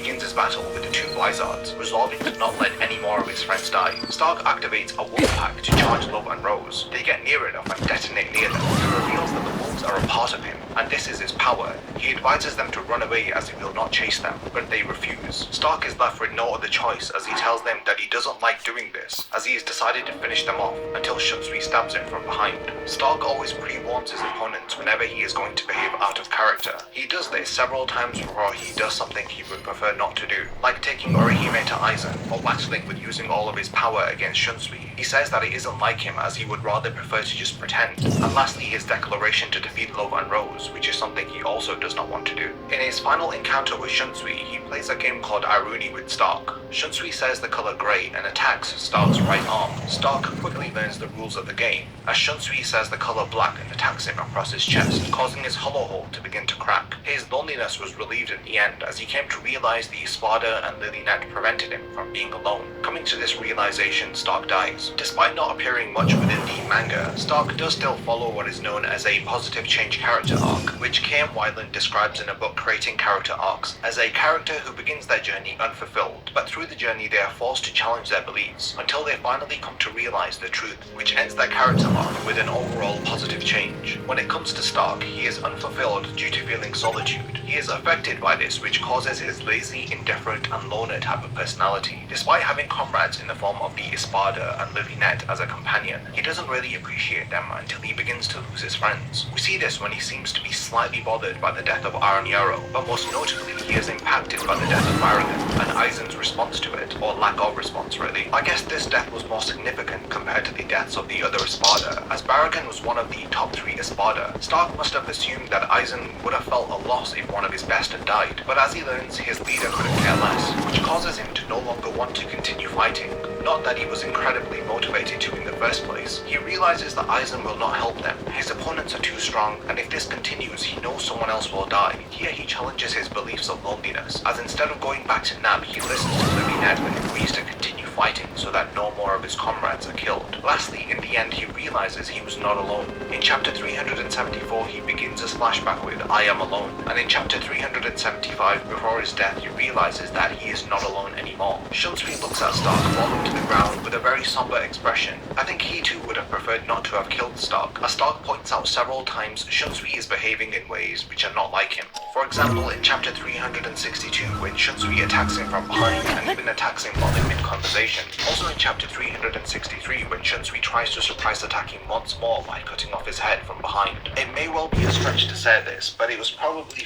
begins his battle with the two Blizzards, resolving to not let any more of his friends die. Stark activates a wolf pack to charge Love and Rose. They get near enough and detonate near them. He reveals that the wolves are a part of him, and this is his power. He advises them to run away as he will not chase them, but they refuse. Stark is left with no other choice as he tells them that he doesn't like doing this, as he has decided to finish them off until Shunsui stabs him from behind. Stark always pre-warns his opponents whenever he is going to behave out of character. He does this several times before he does something he would prefer not to do, like taking Orihime to Aizen, or battling with using all of his power against Shunsui. He says that it isn't like him as he would rather prefer to just pretend. And lastly, his declaration to defeat Love and Rose, which is something he also does not want to do. In his final encounter with Shunsui, he plays a game called Iruni with Stark. Shunsui says the color grey and attacks Stark's right arm. Stark quickly learns the rules of the game, as Shunsui says the color black and attacks him across his chest, causing his hollow hole to begin to crack. His loneliness was relieved in the end as he came to realize the Espada and Lilynette prevented him from being alone. Coming to this realization, Stark dies. Despite not appearing much within the manga, Stark does still follow what is known as a positive change character arc, which K.M. Weiland describes in a book Creating Character Arcs as a character who begins their journey unfulfilled, but through the journey they are forced to challenge their beliefs until they finally come to realize the truth, which ends their character arc with an overall positive change. When it comes to Stark, he is unfulfilled due to feeling solitude. He is affected by this, which causes his lazy, indifferent and loner type of personality. Despite having comrades in the form of the Espada and Lilynette as a companion, he doesn't really appreciate them until he begins to lose his friends. We see this when he seems to be slightly bothered by the death of Iron Yarrow, but most notably he is impacted by the death of Baragon and Aizen's response to it, or lack of response really. I guess this death was more significant compared to the deaths of the other Espada, as Baragon was one of the top 3 Espada. Stark must have assumed that Aizen would have felt a loss if one of his best had died, but as he learns, his leader couldn't care less, which causes him to no longer want to continue fighting. Not that he was incredibly motivated to in the first place. He realizes that Aizen will not help them. His opponents are too strong, and if this continues, he knows someone else will die. Here he challenges his beliefs of loneliness, as instead of going back to Nab, he listens to Lilynette and agrees to continue fighting so that no more of his comrades are killed. Lastly, in the end, he realizes he was not alone. In chapter 374, he begins his flashback with I am alone, and in chapter 375, before his death, he realizes that he is not alone anymore. Shunsui looks at Stark falling to the ground with a very somber expression. I think he too would have preferred not to have killed Stark, as Stark points out several times Shunsui is behaving in ways which are not like him. For example, in chapter 362, when Shunsui attacks him from behind and even attacks him while in mid-conversation. Also in chapter 363, when Shunsui tries to surprise attack him once more by cutting off his head from behind. It may well be a stretch to say this, but it was probably